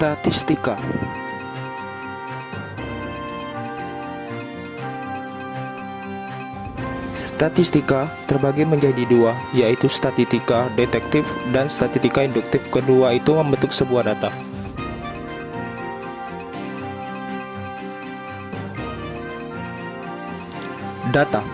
Statistika. Statistika terbagi menjadi dua, yaitu statistika deduktif dan statistika induktif. Kedua itu membentuk sebuah data. Data.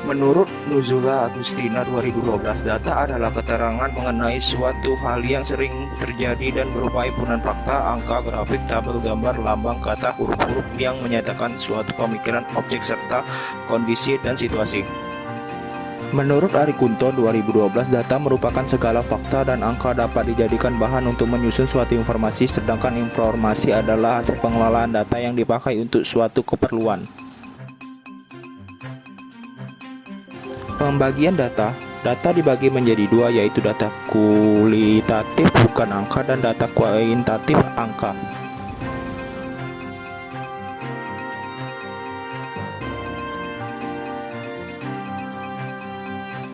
Menurut Nuzula Agustina 2012, data adalah keterangan mengenai suatu hal yang sering terjadi dan berupa himpunan fakta, angka, grafik, tabel, gambar, lambang, kata, huruf-huruf yang menyatakan suatu pemikiran, objek, serta kondisi dan situasi. Menurut Ari Kunto 2012, data merupakan segala fakta dan angka dapat dijadikan bahan untuk menyusun suatu informasi, sedangkan informasi adalah hasil pengelolaan data yang dipakai untuk suatu keperluan. Pembagian data. Data dibagi menjadi dua, yaitu data kualitatif bukan angka dan data kuantitatif angka.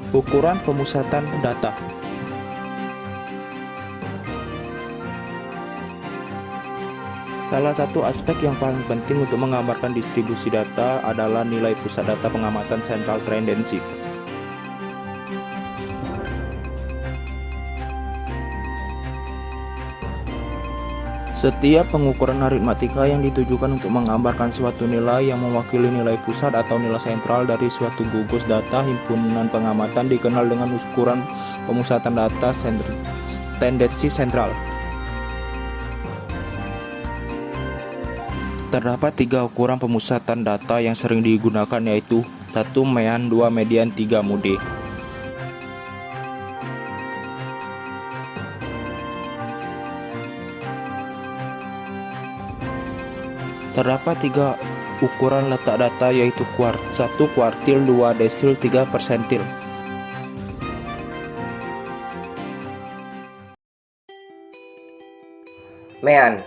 Ukuran pemusatan data. Salah satu aspek yang paling penting untuk menggambarkan distribusi data adalah nilai pusat data pengamatan central tendency. Setiap pengukuran aritmatika yang ditujukan untuk menggambarkan suatu nilai yang mewakili nilai pusat atau nilai sentral dari suatu gugus data himpunan pengamatan dikenal dengan ukuran pemusatan data tendensi sentral. Terdapat tiga ukuran pemusatan data yang sering digunakan, yaitu 1 mean, 2 median, 3 mode. Terdapat tiga ukuran letak data, yaitu 1 kuartil, 2 desil, 3 persentil. Mean.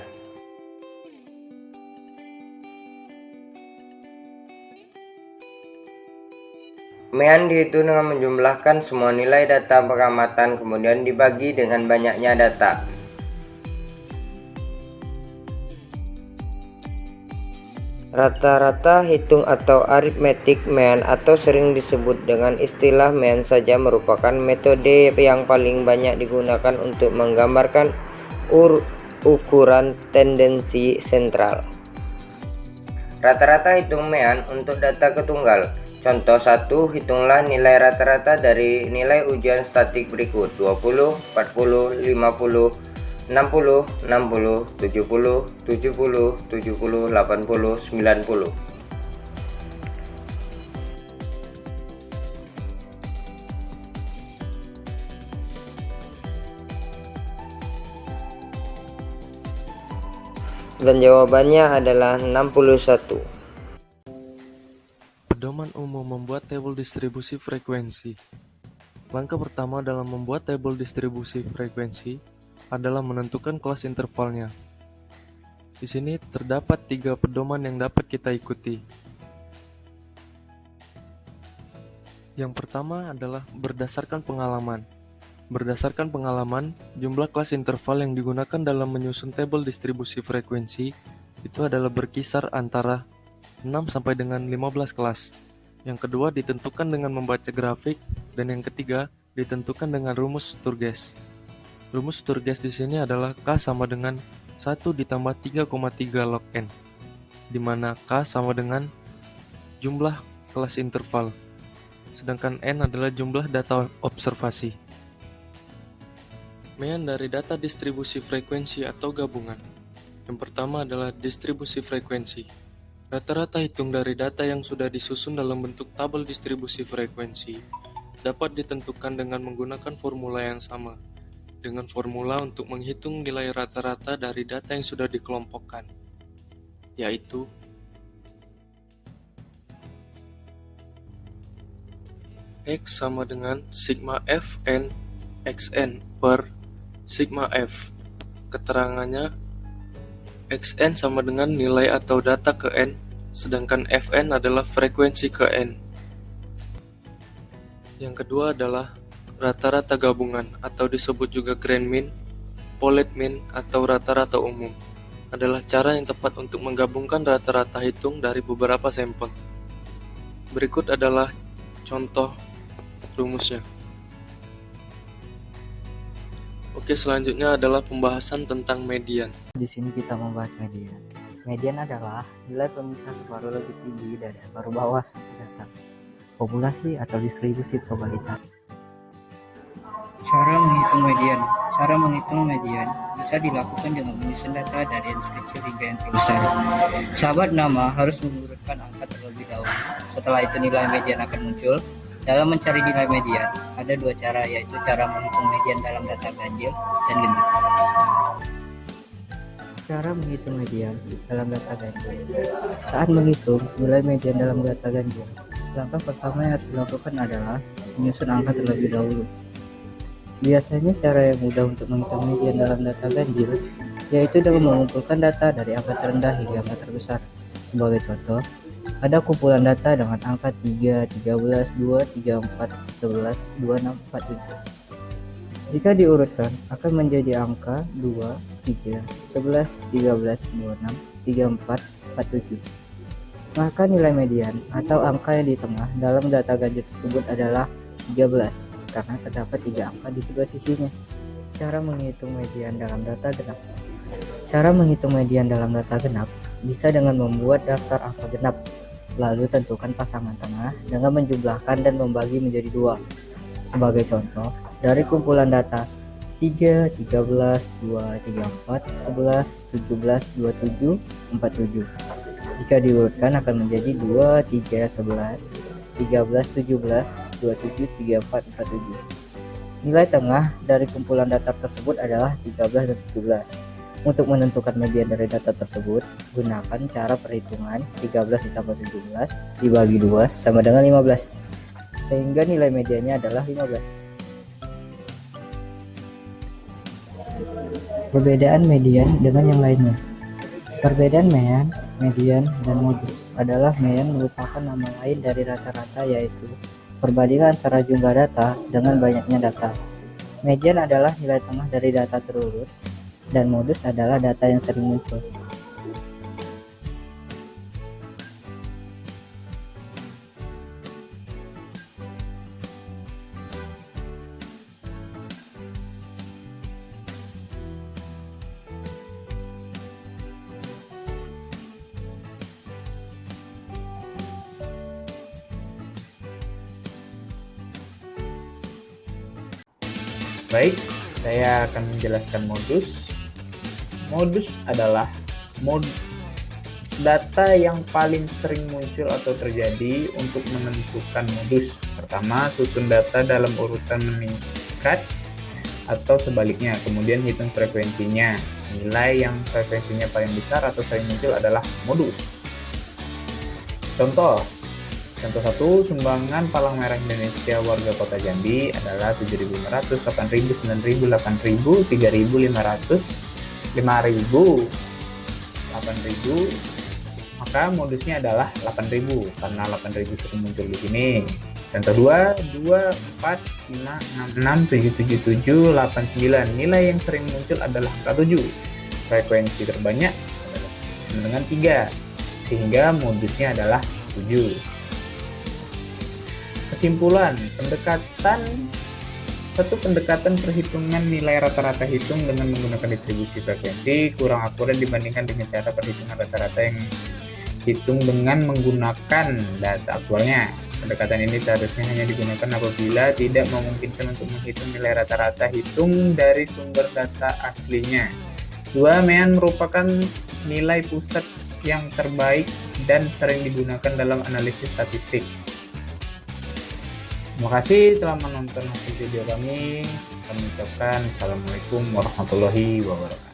Mean dihitung dengan menjumlahkan semua nilai data pengamatan kemudian dibagi dengan banyaknya data. Rata-rata hitung atau aritmetik mean atau sering disebut dengan istilah mean saja merupakan metode yang paling banyak digunakan untuk menggambarkan ukuran tendensi sentral. Rata-rata hitung mean untuk data ketunggal. Contoh 1, hitunglah nilai rata-rata dari nilai ujian statik berikut: 20, 40, 50, 60, 60, 70, 70, 70, 80, 90. Dan jawabannya adalah 61. Pedoman umum membuat tabel distribusi frekuensi. Langkah pertama dalam membuat tabel distribusi frekuensi adalah menentukan kelas intervalnya. Di sini terdapat 3 pedoman yang dapat kita ikuti. Yang pertama adalah berdasarkan pengalaman. Berdasarkan pengalaman, jumlah kelas interval yang digunakan dalam menyusun tabel distribusi frekuensi itu adalah berkisar antara 6 sampai dengan 15 kelas. Yang kedua ditentukan dengan membaca grafik, dan yang ketiga ditentukan dengan rumus Sturges. Rumus Sturges di sini adalah K sama dengan 1 ditambah 3,3 log N, di mana K sama dengan jumlah kelas interval, sedangkan N adalah jumlah data observasi. Mean dari data distribusi frekuensi atau gabungan. Yang pertama adalah distribusi frekuensi. Rata-rata hitung dari data yang sudah disusun dalam bentuk tabel distribusi frekuensi dapat ditentukan dengan menggunakan formula yang sama, dengan formula untuk menghitung nilai rata-rata dari data yang sudah dikelompokkan. yaitu X sama dengan sigma Fn Xn per sigma F. Keterangannya, Xn sama dengan nilai atau data ke N, sedangkan Fn adalah frekuensi ke N. Yang kedua adalah rata-rata gabungan atau disebut juga grand mean, polite mean, atau rata-rata umum. Adalah cara yang tepat untuk menggabungkan rata-rata hitung dari beberapa sampel. Berikut adalah contoh rumusnya. Oke, selanjutnya adalah pembahasan tentang median. Di sini kita membahas median. Median adalah nilai pemisah separuh lebih tinggi dari separuh bawah suatu data, populasi atau distribusi probabilitas. Cara menghitung median. Cara menghitung median bisa dilakukan dengan menyusun data dari yang terkecil hingga yang terbesar. Sahabat nama harus mengurutkan angka terlebih dahulu. Setelah itu nilai median akan muncul. Dalam mencari nilai median, ada dua cara, yaitu cara menghitung median dalam data ganjil dan genap. Cara menghitung median dalam data ganjil. Saat menghitung nilai median dalam data ganjil, langkah pertama yang harus dilakukan adalah menyusun angka terlebih dahulu. Biasanya cara yang mudah untuk menghitung median dalam data ganjil yaitu dengan mengumpulkan data dari angka terendah hingga angka terbesar. Sebagai contoh, ada kumpulan data dengan angka 3, 13, 2, 34, 11, 26, 47. Jika diurutkan akan menjadi angka 2, 3, 11, 13, 26, 34, 47. Maka nilai median atau angka yang di tengah dalam data ganjil tersebut adalah 13 karena terdapat 3 angka di kedua sisinya. Cara menghitung median dalam data genap. Cara menghitung median dalam data genap bisa dengan membuat daftar angka genap, lalu tentukan pasangan tengah dengan menjumlahkan dan membagi menjadi 2. Sebagai contoh, dari kumpulan data 3, 13, 2, 34, 11, 17, 27, 47. Jika diurutkan akan menjadi 2, 3, 11, 13, 17, 27, 34, 47. Nilai tengah dari kumpulan data tersebut adalah 13 dan 17. Untuk menentukan median dari data tersebut, gunakan cara perhitungan 13 ditambah 17 dibagi 2 sama dengan 15, sehingga nilai mediannya adalah 15. Perbedaan median dengan yang lainnya. Perbedaan mean, median, dan modus adalah mean merupakan nama lain dari rata-rata, yaitu perbandingan antara jumlah data dengan banyaknya data. Median adalah nilai tengah dari data terurut, dan modus adalah data yang sering muncul. Baik, saya akan menjelaskan modus. Modus adalah data yang paling sering muncul atau terjadi. Untuk menentukan modus, pertama susun data dalam urutan meningkat atau sebaliknya, kemudian hitung frekuensinya. Nilai yang frekuensinya paling besar atau sering muncul adalah modus. Contoh 1, sumbangan palang merah Indonesia warga kota Jambi adalah 7.500, 8.000, 9.000, 8.000, 3.500, 5.000, 8.000, maka modusnya adalah 8.000 karena 8.000 sering muncul di sini. Contoh 2, 4, 5, 6, 7, 7, 8, 9. Nilai yang sering muncul adalah angka 7. Frekuensi terbanyak adalah dengan 3, sehingga modusnya adalah 7. Kesimpulan, satu pendekatan perhitungan nilai rata-rata hitung dengan menggunakan distribusi frekuensi kurang akurat dibandingkan dengan cara perhitungan rata-rata yang hitung dengan menggunakan data aktualnya. Pendekatan ini seharusnya hanya digunakan apabila tidak memungkinkan untuk menghitung nilai rata-rata hitung dari sumber data aslinya. 2. Mean merupakan nilai pusat yang terbaik dan sering digunakan dalam analisis statistik. Terima kasih telah menonton hasil video kami. Kami ucapkan Assalamualaikum warahmatullahi wabarakatuh.